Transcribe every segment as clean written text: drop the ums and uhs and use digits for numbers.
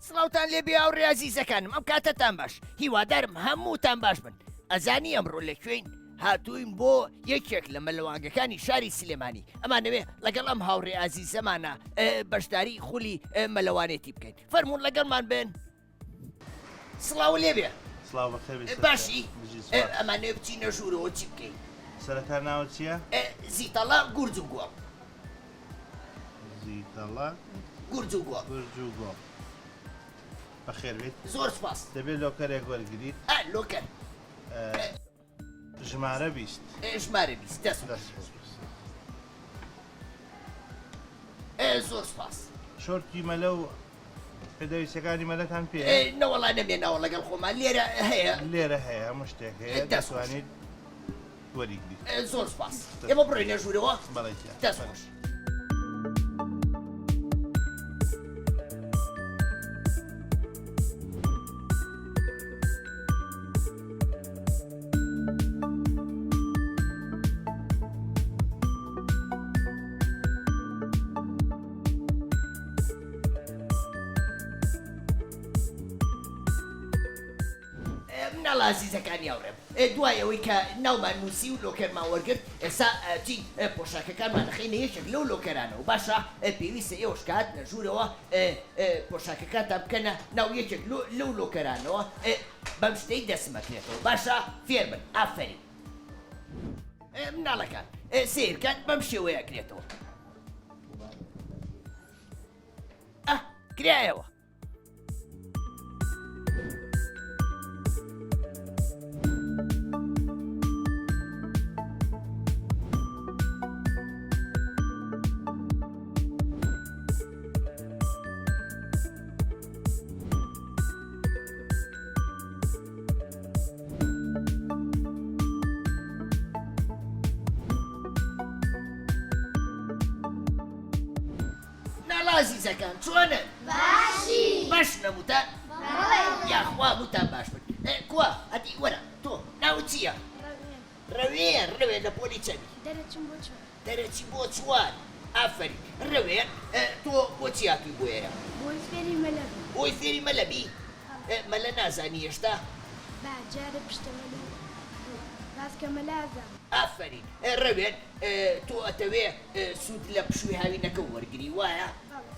سڵاوتان لێبێ ئەوڕێ عەزیزەکانم، ئەم کاتەتان باش، هیوادارم هەمووتان باش بن. ئەزانی ئەمڕۆ لەکوێین؟ هاتووین بۆ یەکێک لە مەلەوانگەکانی شاری سلێمانی، ئەمانەوێ لەگەڵ ئەم هاوڕێ عەزیزەمانە بەشداری خولی مەلەوانێتی بکەین. فەرموون لەگەڵمان بن. سڵاو لێبێ. سڵاو بەخێر باشی ئەمانەوێ بچینە ژوورەوە چی بکەین؟ سەرەتا ناوە چییە؟ زیتەڵا گورج و گوڵ. زیتەڵا گورج و گوڵ. گورج و گوڵ. بەخێر بێت. زۆر سپاس. دەبێت لۆکەرێک وەرگریت. لۆکەر. ژمارە 20. ژمارە 20 دەست. زۆر سپاس. شۆرتی مەلە و پێدەویستەکانی مەلەتان پێ؟ نەوەڵا نەمێنەوە لەگەڵ خۆمان لێرە هەیە. لێرە هەیە هەموو شتێک هەیە دەتوانیت وەریگریت. زۆر سپاس. ئێمە بڕۆینە ژوورەوە؟ بەڵێ دەست خۆش. مناڵ عەزیزەکانی هاوڕێم، دوای ئەوەی کە ناومان نووسی و لۆکەرمان وەرگرت، ئێستا چین پۆشاکەکانمان نەخینە یەکێک لەو لۆکەرانەوە. باشە پێویستە ئێوەش کە هاتنە ژوورەوە پۆشاکەکانتان بکەنە ناو یەکێک لەو لۆکەرانەوە بەم شتەی دەسمەکرێتەوە. باشە فێر بن. ئافەرین. مناڵەکان سیرکەن بەم شێوەیە کرێتەوە. کرایەوە. عزیزەکان چۆنن؟ باشی. باش نەموتان؟ یاخوا موتان باش بن. کووە ئەدی وەرە تۆ ناوت چییە؟ ڕەوێن. ڕەوێن لە پۆلی چەندی؟ دەرەچی بۆ چوار. ئافەرین. ڕەوێن تۆ بۆچی هاتووی بۆ ئێرە؟ بۆی فێری مەلەبی. بۆی فێری مەلەبی؟ مەلە نازانی هێشتا؟ جارە پشتە مەلە باسکە مەلازم. ئافەرین. ڕەوێن تۆ ئەتەوێ سوود لە پشووی هاوینەکە وەرگری وایە؟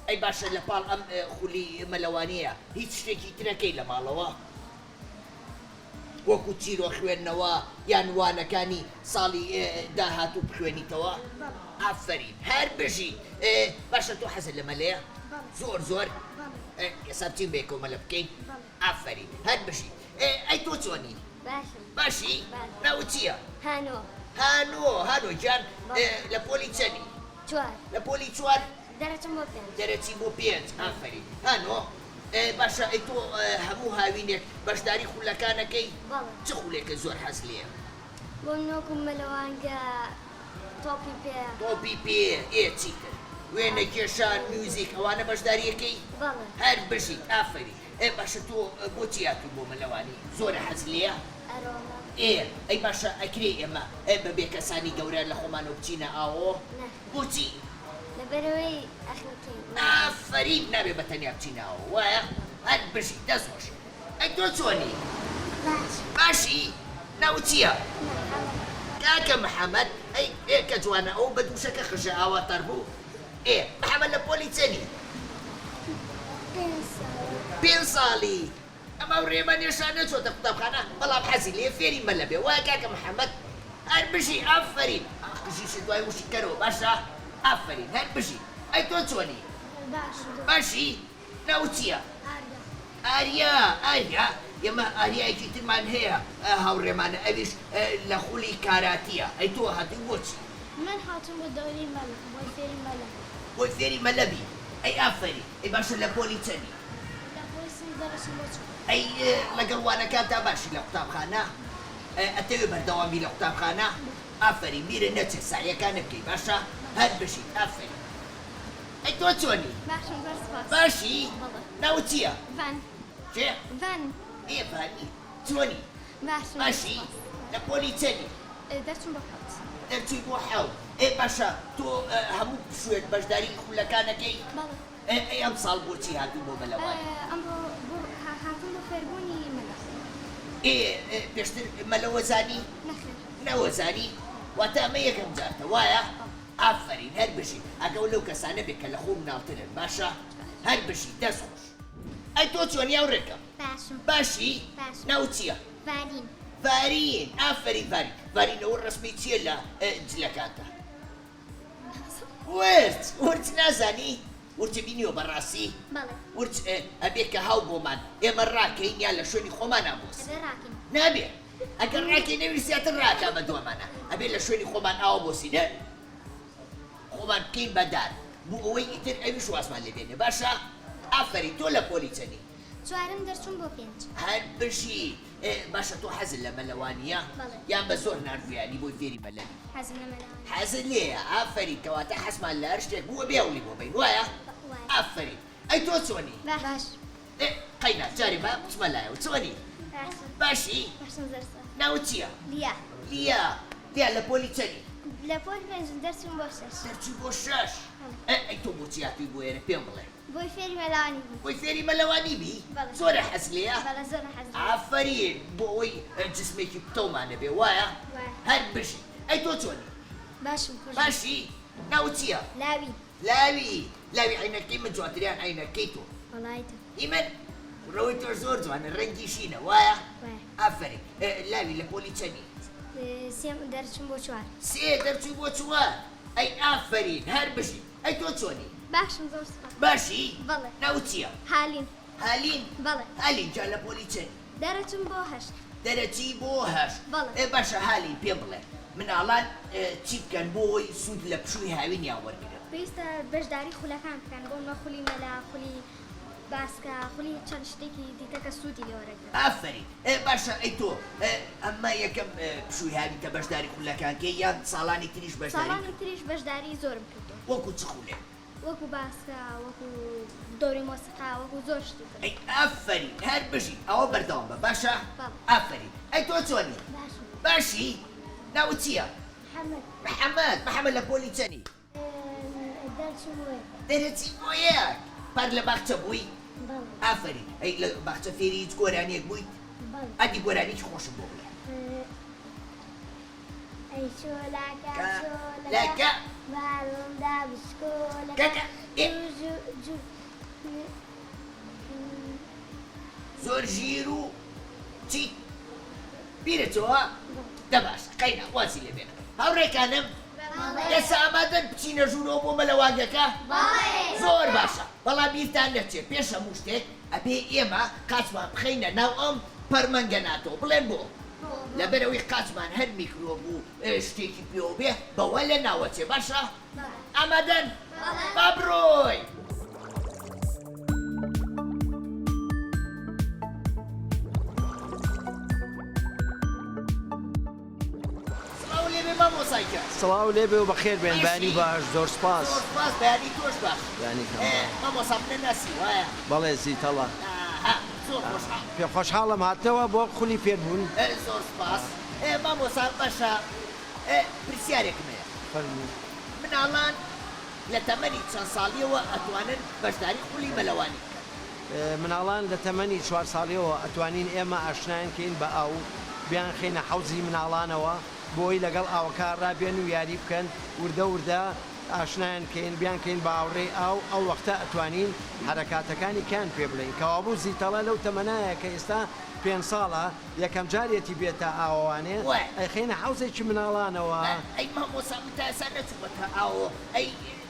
ئەی باشە لە پاڵ ئەم خولی مەلەوانیە هیچ شتێکی ترەکەی لە ماڵەوە؟ وەکو چیرۆ خوێندنەوە یان وانەکانی ساڵی داهاتوو بخوێنیتەوە ئافرین هەر بژی باشە تۆ حەزت لە مەلەیە زۆر ئێستا بچین بێ کۆمەلە بکەین ئافرین هەر بژی ئەی تۆ چۆنی باشی ناوت چییە هانۆ جان لە پۆلی چەندی لە پۆلی چوار دەرەچی بۆ پێنج ئافرین هانۆ باشە ئەی تۆ هەموو هاوینێک بەشداری خولەکانەکەی چ خولێکە زۆر حەز لێە بۆ نۆکم مەلەوانگە تۆپی پێ چیتر وێنە کێشان میوزیک ئەوانە بەشداریەکەی هەر بژیت ئافری باشە تۆ بۆچی هاتوو بۆ مەلەوانی زۆرە حەز لێە ئەی باشە ئەکرێ ئێمە بەبێ کەسانی گەورە لە خۆمانەوە بچینە ئاوۆ بۆچی لەبەرەوەی ئەخنەکەی ئافرین نابێ بە تەنیا بچینەوە وایە هەر بژی دەستخۆش ئەی تۆ چۆنی باشی ناوت چییە کاکە محەممەد ئەی کە جوانە ئەو بە دووشەکە خژە ئاوا تەربوو محەممەد لە پۆلی چەنی 5 ساڵی ئەمە ڕێمە نێشانە چۆتە قوتابخانە بەڵام حەزی لێ فێری مەلە بێ وایە کاکە محەممەد هەر بژی ئافرین قژیش دوای وشی کەرەوە باشە ئافرین هەر بژی ئەی تۆ چۆنی باشی ناوت چییە ئاریا ئێمە ئاریایەکی ترمان هەیە هاوڕێمانە ئەویش لە خولی کاراتیە ئەی تۆ هاتووی بۆچی من هاتم بۆ دەوری مەلە بۆی فێری مەلە بۆی فێری مەلەبی ئەی ئافری ئەی باشە لە پۆلی چەندی لە پۆلیسی دەرەچم بۆ چوار ئەی لەگەڵوانەکانتا باشی لە قوتابخانە ئەتەوێ بەردەوامی لە قوتابخانە ئافری میرە نەچێ ساریەکانە بکەی باشە هەر بشیت ئافری ئەی تۆ چۆنی باشی ناوت چییە چێ ئێفانی چۆنی باشی لە پۆلی چەندی دەرچم بۆ حەوت دەرچی بۆ حەوت باشە تۆ هەموو بشوێت بەشداری خولەکانەکەی ئەم ساڵ بۆچی هاتوو بۆ بەلەوان ئەمڕۆ هاتم بۆ فێربوونی مەلە پێشتر مەلەوەزانی نەخێر نەوەزانی واتە ئەمە یەکەم جارتە وایە ئافرین هەر بژی ئەگەڵ لەو کەسانە بێت کە لە خۆم ناوترن باشە هەر بژی دەست خۆش ئەی تۆ چۆنی ئەو ڕێکەم باشی ناوت چییە ڤارین ئافرین ڤارینەوە ڕسمی چییە لە جلەکانتە ورچ نازانی ورچە بینیوە بەڕاستی ورچ ئەبێ کە هاو بۆمان ئێمە ڕاکەین یان لە شوێنی خۆمان نابۆس نابێ ئەگەر ڕاکەی نەویستیاتر ڕاکە بە دووەمانە ئەبێ لە شوێنی خۆمان ئاوە بۆسینە خۆمان بکەین بەدار بۆ ئەوەی ئیتر ئەویش واسمان لێ بێنێ باشە ئافرین تۆ لە پۆلی چەندی چوارم دەرچم بۆ پێنج هەر بژی باشە تۆ حەزت لە مەلەوانیە یان بە زۆر ناردویانی بۆی فێری مەلەوی حەزت لێیە ئافرین کەواتە حەزمان لە هەر شتێک بووە بێوڵی بۆ بین وایە ئافرین ئەی تۆ چۆنی قەینا جارێ بە بچمە لایەوە چۆنی باشی ناوت چییە لیا لە پۆلی چەندی لە پۆلی پێنج دەرچم بۆ شەش دەرچی بۆ 6 ئەی تۆ بۆچی هاتووی بۆ ئێرە پێم بڵێ بۆی فێری مەلەوانی بۆی فێری مەلەوانی بی زۆرە حەز لێیە زۆر حەز ئافرین بۆ ئەوەی جسمێکی پتەومانە بێ وایە هەر بژی ئەی تۆ چۆنی باشی ناوت چییە لاوی عینەکەی من جواتریان عینەکەی تۆ ئیمەن ڕەوەی تۆ زۆر جوانە ڕەنگی شینە وایە ئافرین لاوی لە پۆلی چەندی سێم دەرچم بۆ چوار دەرچووی بۆ چوار ئەی ئافرین هەر بژی ئەی تۆ چۆنی باشم زۆر باشی ناوت چییە هالین جا لە پۆلی چەندی دەرەچم بۆ هەشت دەرەچی بۆ هەشت باشە هالین پێ بڵێ مناڵان چی بکەن بۆی سوود لە پشووی هاوینیان وەرگرن پێویستە بەشداری خولەکان بکەن بۆ نە خولی مەلا خولی باسکە خولی چەند شتێکی دیکە کە سوودی لێوەرەگرن ئافرین باشە ئەی تۆ ئەمە یەکەم پشووی هاوینتە بەشداری خولەکانکەی یان ساڵانی تریش بەشداری زۆرم کردو وەکو چ خولێ وەکو باسکە وەکو دۆری مۆسیقا وەکو زۆر شتی ئەی ئافرین هەر بژی ئەوە بەردەوام بە باشە ئافرین ئەی تۆ چۆنی باشی ناوت چییە محەممەد لە پۆلی چەندی دەرەچی بۆ یەک پەر لە باخچە بووی ئافرین ئەی لە باخچە فێری هیچ گۆرانیەک بوویت ئەدی گۆرانیی خۆشم بۆ بڵێ لەکە باڵندا بشکۆلەکە کەکە زۆر ژیر و چی بیرێتەوە دەباش قەینا واسی لێ بێنە هاوڕێکانم ئێستا ئامادەن بچینە ژوورەوە بۆ مەلەوانگەکە زۆر باشە بەڵام بیرتان نەچێت پێش هەموو شتێک ئەبێ ئێمە قاچمان بخەینە ناو ئەم پەرمەنگە ناتۆ بڵێن بۆ لەبەرەوەی قاچمان هەر میکرۆب و شتێکی پێوە بێ بەوە لە ناوەچێ باشە ئامادەن با بڕۆی سڵاو لێبێ و بەخێر بێن بانی باش زۆر سپاس بەیانی تۆش باش ینی مامۆسا منە ناسی وایە بەڵێ زیتەڵە زۆر خۆشحاڵ پێ خۆشحاڵم هاتنەوە بۆ خولی فێربوون زۆر سپاس مامۆسا باشە پرسیارێکم هەیە فەرموو مناڵان لە تەمەنی چەند ساڵیەوە ئەتوانن بەشداری خولی مەلەوانی بکەن مناڵان لە تەمەنی 4 ساڵیەوە ئەتوانین ئێمە ئاشنایانکەین بە ئاو بیان خێنە حەوزی مناڵانەوە بۆی لەگەڵ ئاوەکە ڕابێن و یاری بکەن وردە وردە ئاشنایان کەین بیانکەین باوڕێ ئەو وەختە ئەتوانین حرەکاتەکانی کیان پێ بڵین کەوابوو زیتەڵە لەو تەمەنایە کە ئێستا 5 ساڵە یەکەم جارێتی بێتە ئاوانێ ئەی خێنە حەوزێکی مناڵانەوە ئەی مامۆسا من تا ئێستا نەچوومەتە ئاوە ئەی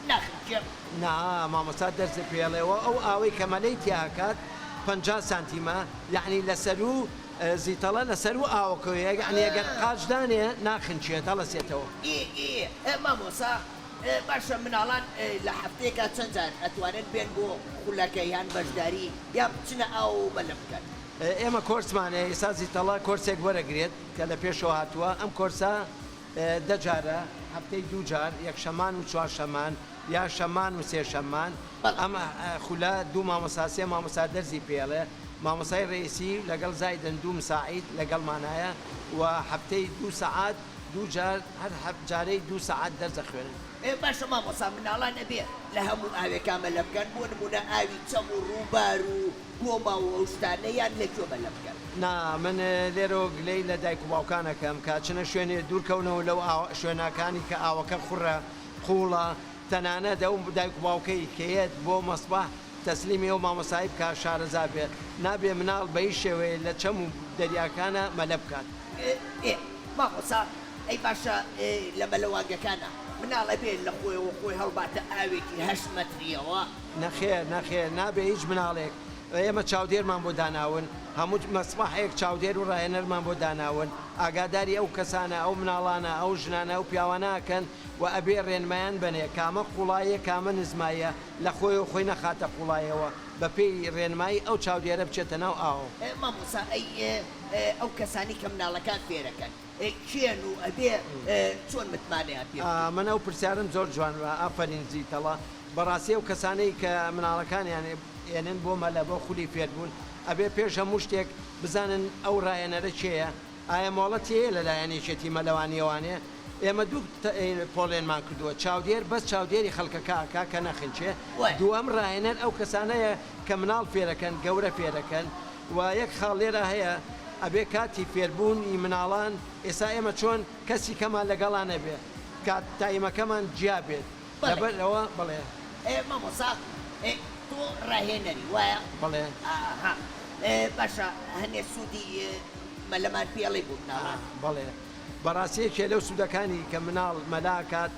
ناخجێم نا مامۆستا دەرزە پێڵێەوە ئەو ئاوەی کەمەلەی تیاکات 50 سانتیمە یعنی لەسەر و زیتەڵە لەسەر و ئاوەکەوەیە یعنی ئەگەر قاچدانێ ناخنچێت هەڵەسێتەوە مامۆسا باشە مناڵان لە هەفتەیەکە چەند جار ئەتوانن بێن بۆ خولەکە یان بەشداری یا بچنە ئاو بەلە بکەن ئێمە کۆرسمانێ ئێستا زیتەڵە کۆرسێک وەرەگرێت کە لە پێشەوە هاتووە ئەم کۆرسە دەجارە هەفتەی 2 جار یەک شەمان و 4 شەمان یا شەمان و 3 شەمان ئەم خولە 2 مامۆسا 3 مامۆسا دەرزی پێڵێ مامۆسای ڕێیسی لەگەڵ زایدن 2 مساعید لەگەڵمانایە و هەفتەی 2 سەعات 2 جار هەر جارەی 2 سەعات دەرزە خوێنن باشە مامۆسا مناڵان نەبێ لە هەموو ئاوێکا مەلە بکەن بۆ نمونە ئاوی چەم و ڕووبار و گۆما و ئەو شتانە یان لەکوێ مەلە بکەن نا من لێرە گلەی لە دایک و باوکانەکەم کە چنە شوێنێ دوورکەونەوە لەو شوێنەکانی کە ئاوەکە خوڕە قوڵە تەنانە دەوم دایک و باوکەی کەیت بۆ مەسبح تەسلیمی ئەو مامۆسایی بکە شارەزا بێت نابێ مناڵ بەی شێوەیە لە چەم و دەریاکانە مەلە بکات مامۆسا ئەی باشە لە مەلەوانگەکانە مناڵە بێت لە خۆیەوە خۆی هەڵباتە ئاوێکی 8 مەتریەوە نەخێر نابێ هیچ مناڵێک ئێمە چاودێرمان بۆ داناون هەموو مەسبحەیەک چاودێر و ڕاهێنەرمان بۆ داناون ئاگاداری ئەو کەسانە ئەو مناڵانە ئەو ژنانە و پیاواناکەن و ئەبێ ڕێنمایان بنێ کامە قوڵایە کامە نزمایە لە خۆی و خۆی نەخاتە قوڵایەوە بە پێی ڕێنمایی ئەو چاودێرە بچێتە ناو ئاو مامۆسا ئەو کەسانی کە مناڵەکان فێرەکەن کێن و ئەبێ چۆن متمانەیان پێ من ئەو پرسیارم زۆر جوان ئافرین زیتەڵە بەڕاستی ئەو کەسانەی کە مناڵەکانیان ئێنن بۆ مەلە بۆ خولی فێربوون ئەبێ پێش هەموو شتێک بزانن ئەو ڕایەنەرە چێیە ئایا مۆڵەت هەیە لەلایەنێکێتی مەلەوانیەوانێ ئێمە دوو پۆڵێنمان کردووە چاودێر بەس چاودێری خەڵکەکە کە نەخنچێ دووەم ڕایەنەر ئەو کەسانەیە کە مناڵ فێرەکەن گەورە فێرەکەن و یەک خاڵ لێرە هەیە ئەبێ کاتی فێربوونی مناڵان ئێستا ئێمە چۆن کەسی کەمان لەگەڵانە بێ کات تایمەکەمان جیا بێت لەبەرەوە بڵێ مامۆسا تۆ ڕاهێنەری وایە بڵێ باشە هەنێ سوودی مەلەمان پێڵی بوو مناڵان بڵێ بەڕاستیەکێ لەو سوودەکانی کە مناڵ مەلاکات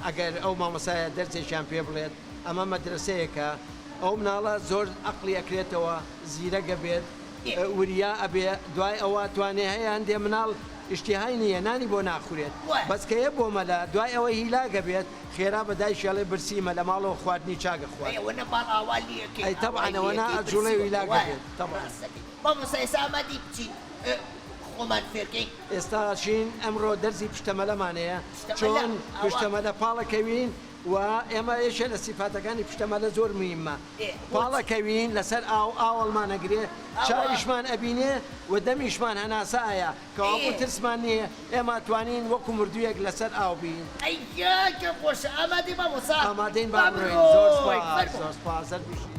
ئەگەر ئەو مامۆسایە دەرجێکیان پێ بڵێت ئەمە مەدرسەیەکە ئەو مناڵە زۆر عەقڵی ئەکرێتەوە زیرەگە بێت وریا ئەبێ دوای ئەوە توانێ هەیە هەندێ مناڵ ئیشتیهای نییە نانی بۆ ناخورێت بەسکەیە بۆ مەلا دوای ئەوەی هیلاگە بێت خێرا بەدای شێڵێ برسیمە لە ماڵەوە خواردنی چاگە خوارد ئەی تەبعەنەوە نا ئەجوڵێ و هیلاگە بێت مامۆسا ئێستا ئامادەی بچین خۆمان فێرکەین ئێستاشین ئەمڕۆ دەرزی پشتەمەلەمانەیە چۆن پشتەمەلە پاڵەکەوین و ئێمە یەشە لە سیفاتەکانی پشتەمەلە زۆر مهمە پاڵەکەوین لەسەر ئاوەڵمانەگرێ چاویشمان ئەبینێ و دەمیشمان هەناسایە کەوا ترسمان نییە ئێمە توانین وەکو مردوویەک لەسەر ئاو بین ئەیکە خۆشە ئامادەی مامۆسا ئامادەین با بڕۆین زۆر سپاس سەربیشی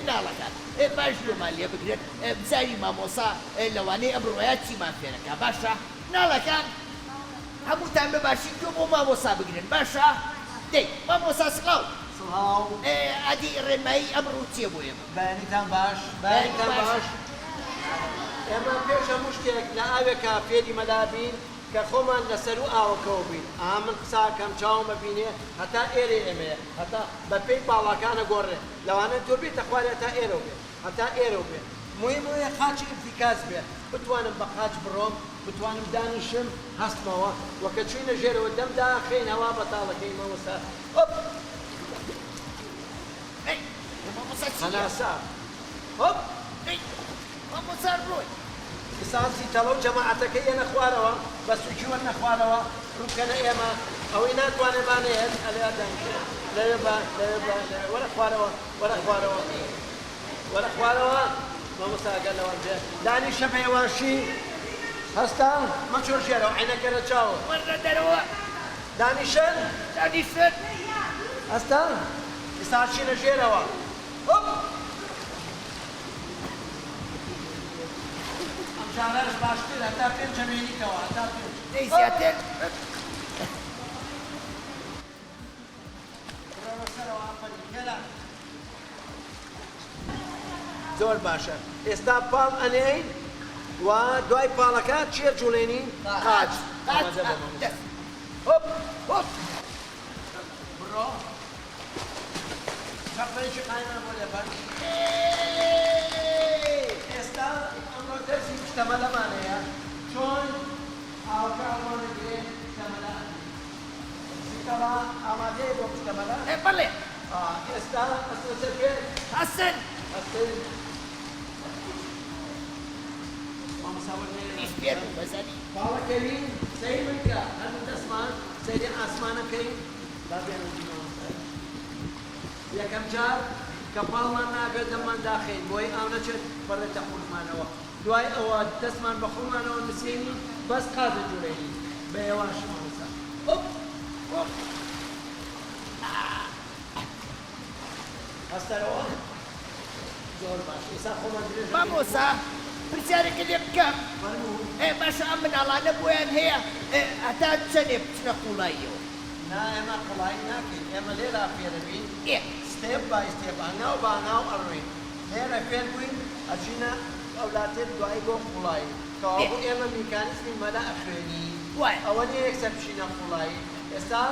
مناڵەکان باش لۆمان لێ بگرێت بزاری مامۆسا لەوانەیە ئەبڕۆیە چیمان فێرەکە باشە مناڵەکان هەمووتان بەباشی تۆ بۆ مامۆسا بگرن باشە؟ دەی مامۆسا سڵاو سڵاو ئەدی ڕێنمایی ئەمڕۆ چییە بۆ ئێمە؟ بەیانیتان باش بەیانیتان باش ئێمە پێش هەموو شتێک لە ئاوێکە فێری مەلابین کە خۆمان لەسەر و ئاوەکەەوە بین من قساکەم چاوم ببینێ هەتا ئێرە ئێمەیە هەتا بە پێی باڵاکانە گۆڕێ لەوانە تۆ بێتە خوارێ هەتا ئێرە بێ هەتا ئێرە بێ مهم وەیە خاچی ئیفیکاس بێ بتوانم بە خاچ بڕۆم بتوانم دانیشم هەستمەوە وەکە چوینە ژێرەوە دەمدا خێن هەوا بەتاڵەکەی مەوەسا مامۆسا چییە؟ هەناسا هۆپ مامۆسا ڕۆی ئسانسی تەڵە و جەماعەتەکەی یەنە خوارەوە بە سوچی وەرنە خوارەوە ڕووکەنە ئێمە ئەوەی ناتوانێت بانێت ئەلیا دەنگێ لەوێ بە وەرە خوارەوە وەرە خوارەوە وەرە خوارەوە مامۆساگە لەوان بێ دانیشە پێواشی هەستا مەچۆ ژێرەوە عینەکە لە چاوە وەرە دەرەوە دانیشن دانیشن هەستا ئێستا چینە ژێرەوە هۆپ ئەم جارەش باشتر هەتا پێنج جەمێنیتەوە هەتا پێنج دەی زیاتر زۆر باشە ئێستا پاڵ ئەنێین و دوای پاڵەکە چیە جوڵێنی قاچ هۆپ هۆپ بڕۆ شەپەیەکی قایمە بۆ لەبەر ئێستا ئەمڕۆ دەرسی پشتەمەلەمانەیە چۆن ئاوەکە ئەوانەگرێ پشتەمەلە زیتەڵا ئامادەیە بۆ پشتەمەلە بەڵێ ئێستا ئەسەسەر پێ حەسەن ئەسەر نیش پێر بوو بەزەنی باڵەکەوین سەیر بکە هەردوو دەستمان سەیری ئاسمانەکەین یەکەم جار کە پاڵمان نابێت دەممان داخین بۆی ئاو نەچێت بەڕێتە خۆمانەوە دوای ئەوە دەستمان بە خۆمانەوە نسێنی بەس قادە جوڵێنی بە ئێواشمانسا هەستەرەوە زۆر باش ئێستا خۆمان درێژ مامۆسا پرسیارێکە لێ بکەم باشە ئەم مناڵانە بۆیان هەیە هەتا چەندێ بچنە قوڵاییەوە نا ئێمە قڵایی ناکەین ئێمە لێرا فێرەبین ئێ ستێپ بای ستێپ ئەناو باناو ئەڕوین لێرە فێر بووین ئەچینە ئەولاتێت دوایی بۆ قوڵایی کەوابوو ئێمە میکانیزمی مەلا ئەخوێنی وای ئەوە نیە یەکسەر بچینە قوڵایی ئێستا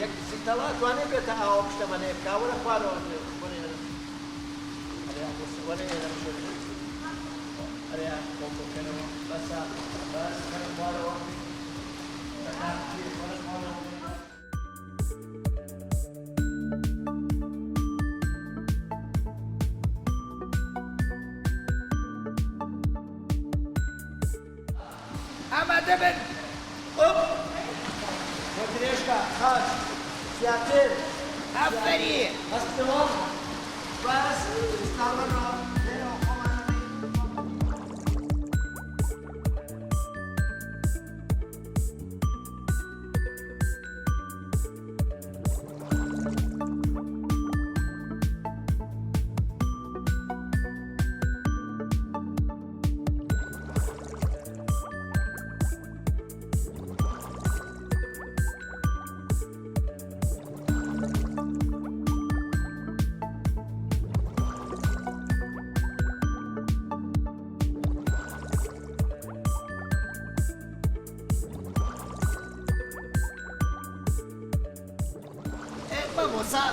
یەک زیتەڵا توانێت بێتە ئاوە پشتەمەلێ بکا وەرە خوارەوە ئەرێ کۆکۆکەنەوە بەسا بەس کەرە خوارەوە ئامادە بن درێژکە خاچ زیاتر ئافەری هەستەوە باس ئێستاوەڕۆ لێرەوە خۆمانەوەی مامۆسا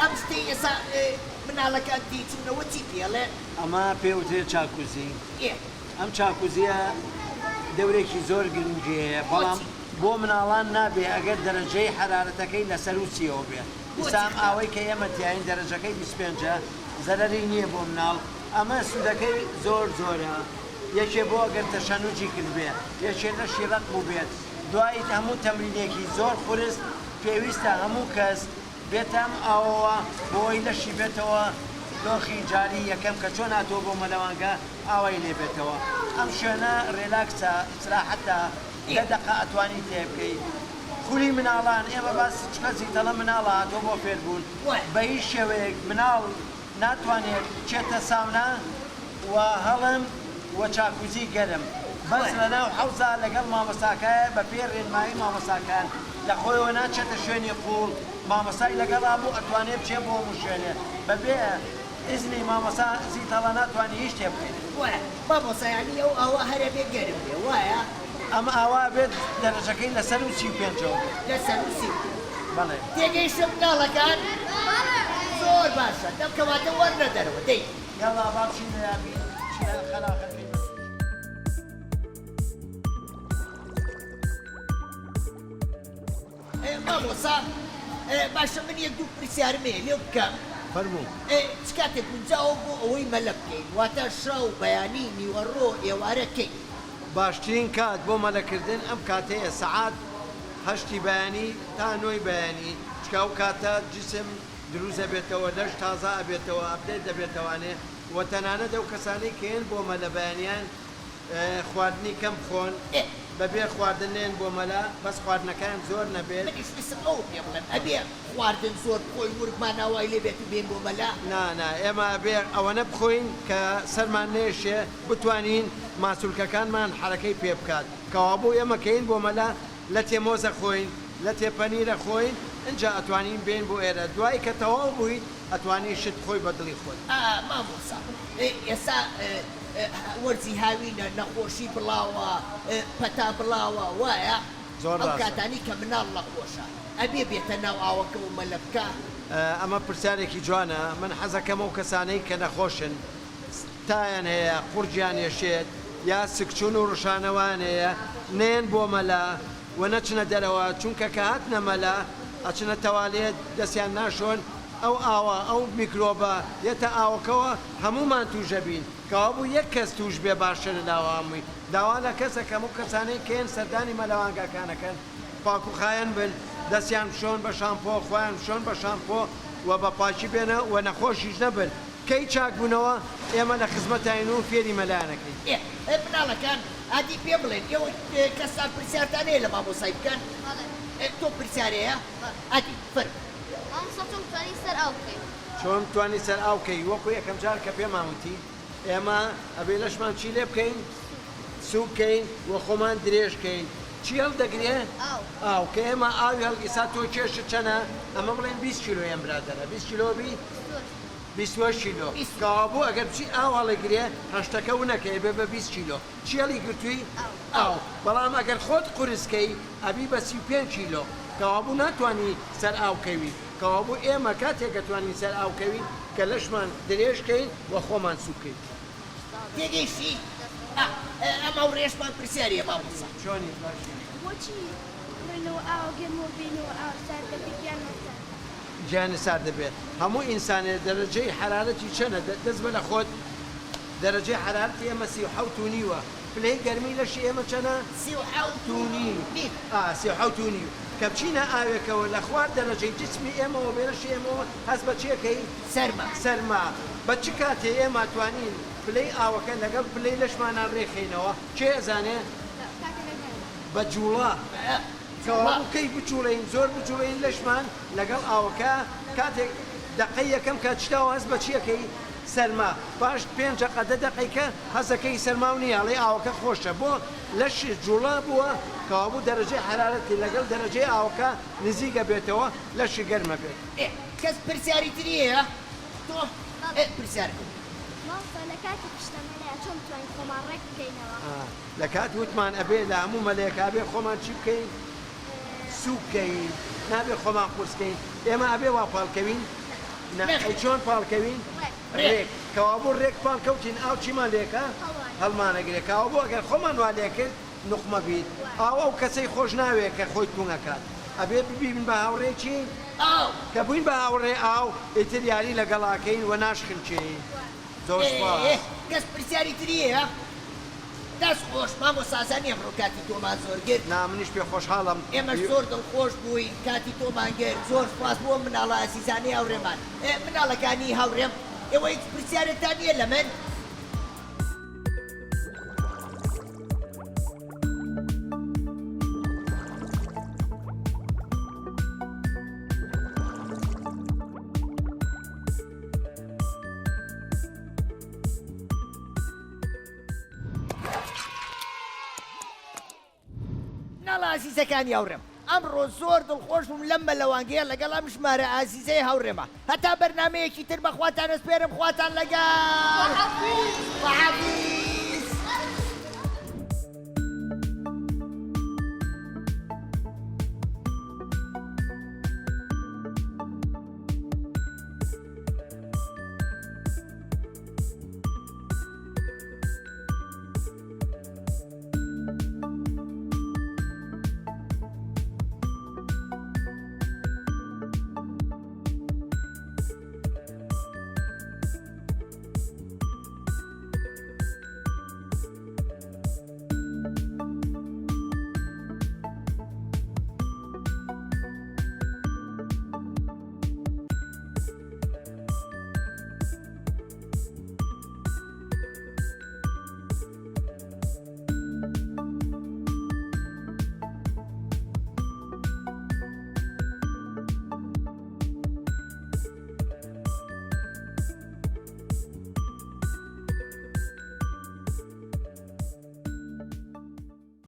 ئەم شتەی ئێستا مناڵەکان دیچوونەوە چی پێڵێ ئەمە پێوترێت چاکوزی ئێ ئەم چاکوزیە دەورێکی زۆر گرنگیەیە بەڵام بۆ مناڵان نابێ ئەگەر دەرەجەی حرارەتەکەی لەسەر وچیەوە بێ ئێستام ئاوەی کە ئێمە تیاین دەرەجەکەی 25 زەرەری نییە بۆ مناڵ ئەمە سوودەکەی زۆر زۆرە یەکێ بۆ ئەگەر تەشەنوجی کرد بێ یەکێ نەشی ڕەق بوو بێت دوای هەموو تەمرینێکی زۆر خورست پێویستە هەموو کەس بێتم ئەوەوە بۆی لەشی بێتەوە دۆخی جاری یەکەم کە چۆن هاتووە بۆ مەلەوانگە ئاوای لێ بێتەوە ئەم شوێنە ڕێلاکسە سراحەتە لە دەقا ئەتوانی تێ بکەیت خولی مناڵان ئێمە باس چکەسی دەڵە مناڵە هاتووە بۆ فێربوون بە هیچ شێوەیەک مناڵ ناتوانێت چێتە ساونا و هەڵم وە چاکوزی گەرم بەس لەناو حەوزە لەگەڵ مامۆستاکایە بە پێ ڕێنمایی مامۆستاکان لە خۆیەوە ناچێتە شوێنی قوڵ مامۆستای لەگەڵا بوو ئەتوانێت بچێ بۆ هەموو شوێنێ بەبێ ئیزنی مامۆستا زیتەڵە ناتوانانی هیچ تێ بکەین وایە مامۆسایانی ئەو ئاوا هەرە بێ گەرم بێ وایە ئەمە ئاوا بێت دەرەجەکەی لەسەر و 35ەوە لەسەر وسی بەڵێ تێگەیشتم مناڵەکان زۆر باشە دەم کەواتە وەرنە دەرەوە دەی یاڵا با بچین لە یابی چینە خەلاقەکەی مامۆسا باشە من یەک دوو پرسیارم هەیە لێو بکەم فەرموو چ کاتێک گونجاوە بۆ ئەوەی مەلە بکەین واتە شەو بەیانی نیوەڕۆ ئێوارەکەی باشترین کات بۆ مەلەکردن ئەم کاتەیە سەعات هەشتی بەیانی تا نۆی بەیانی چکە ئەو کاتە جسم دروست دەبێتەوە لەش تازە ئەبێتەوە ئەپدێت دەبێتەوانێ و تەنانەت ئەو کەسانی کێن بۆ مەلە بەیانیان خواردنی کەم خۆن بەبێ خواردنێن بۆ مەلا بەس خواردنەکان زۆر نەبێت منیش ویستم ئەو پێ بڵێم ئەبێ خواردن زۆر خۆی ورگمان ناوای لێ بێت و بێن بۆ مەلا نا ئێمە ئەبێ ئەوەنە بخۆین کە سەرمان نێشێ بتوانین ماسوولکەکانمان حرەکەی پێ بکات کەوابوو ئێمە کەین بۆ مەلا لە تێمۆزە خۆین لە تێپەنیرە خۆین اینجا ئەتوانین بێن بۆ ئێرە دوای کە تەواو بوویت ئەتوانی شت خۆی بەدڵی خۆت مامۆسا ئێستا وەرزی هاوینە نەخۆشی بڵاوە پەتا بڵاوە وایە زۆر ئەو ڕاستە. کاتانی کە مناڵ نەخۆشە ئەبێ بێتە ناو ئاوەکە و مەلە بکە ئەمە پرسیارێکی جوانە من حەزەکەم ئەو کەسانەی کە نەخۆشن تایان هەیە قورجیان هێشێت یا سکچون و ڕشانەوانەیە نێن بۆ مەلا و نەچنە دەرەوە چونکە کە هاتنە مەلا ئەچنە تەوالێت دەستیان ناشۆن ئەو ئاوە ئەو میکرۆبە یەتە ئاوەکەوە هەمومان توژە بین کەوا بوو یەک کەس توش بێ باشتر لە ناوامووی داوا لە کەسەکەم و کەسانەی کێن سەردانی مەلەوانگاکانەکەن پاکوخایەن بن دەستیان شۆن بە شامپۆ خۆیان شۆن بە شامپۆ و بە پاچی بێنە و نەخۆشیش نەبن کەی چاکبوونەوە ئێمە لە خزمەتین و فێری مەلایەنەکەین مناڵەکان ئادی پێ بڵێن ئێوە کەسان پرسیارتان هەیە لە مامۆسای بکەن تۆ پرسیارەیە ئادی فەرمو مامۆستا توانی سەر ئاو بکەین چۆن توانی سەر ئاوکەی وەکو یەکەم جار کە پێماوتی ئێمە ئەبێ لەشمان چی لێ بکەین سوو بکەین و خۆمان درێژکەین چی هەڵدەگرێ ئاو کە ئێمە ئاوی هەڵگیسا تۆ کێشت چەنە ئەمە بڵێن 20 کیلۆ ئەم برادەرە 20 کیلۆبی 20 کیلۆ کەوابوو ئەگەر بچی ئاو هەڵەگرێ هەشتەکە ونەکەی بێ بە 20 کیلۆ چی هەڵی گرتووی ئاو بەڵام ئەگەر خۆت قورسکەی ئەبی بە 35 کیلۆ کەوابوو ناتوانانی سەر ئاوکەوی کەوابوو ئێمە کاتێک دەتوانین سەر ئاوکەوی کە لەشمان درێژکەین و خۆمان سوکەین تێگەیشتی ئەمە و ڕێشمان پرسیاریە مامۆسا چۆنی باشی بۆچی بڕێنەوە ئاو گەرمەوە بینەوە ئاو سار دەبێت یان نەسار گیانی سار دەبێت هەموو ئینسانێ دەرەجەی حرارەتی چەنە دەست بە لە خۆت دەرەجەی حرارەتی ئێمە 37 وە پلەی گەرمی لەشی ئێمە چەنە 37 کە بچینە ئاوێکەوە لە خوارد دەرەجەی جسمی ئێمەوە بێرەشی ئێمەوە هەست بە چێکەی سەرما بە چ کاتێ ئێمە توانین پلەی ئاوەکە لەگەڵ پلەی لەشمانان ڕێخینەوە چێ ئەزانێ بە جوڵە کەوابووکەی بچوڵین زۆر بچوڵین لەشمان لەگەڵ ئاوەکە کاتێک دەقەی یەکەم کات شتاوە هەست بە چیەکەی سەرما باش 5 دقیقە هەزەکەی سەرما و نیاڵی ئاوەکە خۆشە بۆ لەش جوڵا بووە کەوابوو دەرەجەی حرارەتی لەگەڵ دەرەجەی ئاوەکە نزیکە بێتەوە لەشی گەرمە بێت کەس پرسیاری تریەیە تۆ پرسیار مامۆستا لە کاتی پشتەمەلەیە چۆن توانین خۆمان ڕێک بکەینەوە لە کات وتمان ئەبێ لە هەموو مەلەیەکا بێ خۆمان چی بکەین سوو بکەین نابێ خۆمان قورسکەین ئێمە ئەبێ وا پاڵکەوین چۆن پاڵکەوین ڕێک کەوابوو ڕێک پاڵکەوتین ئاو چیمان لێکە هەڵمانەگرێت کەوابوو ئەگەر خۆمان وا لێکرد نوقمە بیت ئاوا و کەسەی خۆش ناوێت کە خۆی توونەکات ئەبێ ببین بە هاوڕێکی کە بووین بە هاوڕێ ئاو ئیتر یاری لەگەڵاکەین و ناشخنچین زۆر سوپاس کەس پرسیاری تریەیە دەست خۆش مامۆسازانی ئەمڕۆ کاتی تۆمان زۆر گرت منیش پێ خۆشحاڵم ئێمە زۆر دڵخۆش بووین کاتی تۆمان گرت زۆر سپاس بۆ مناڵە ئەسیزانەی هاوڕێمان مناڵەکانی هاوڕێم ئێوە هیچ پرسیارتان نییە لە من مناڵ ئازیزەکانی هاوڕێم ئەمڕۆ زۆر دڵخۆشم لەم بەلەوانگەیە لەگەڵ ئەم ژمارە ئازیزەی هاوڕێمە هەتا بەرنامەیەکی تر بەخواتان ئەسپێرم خواتان لەگەڵ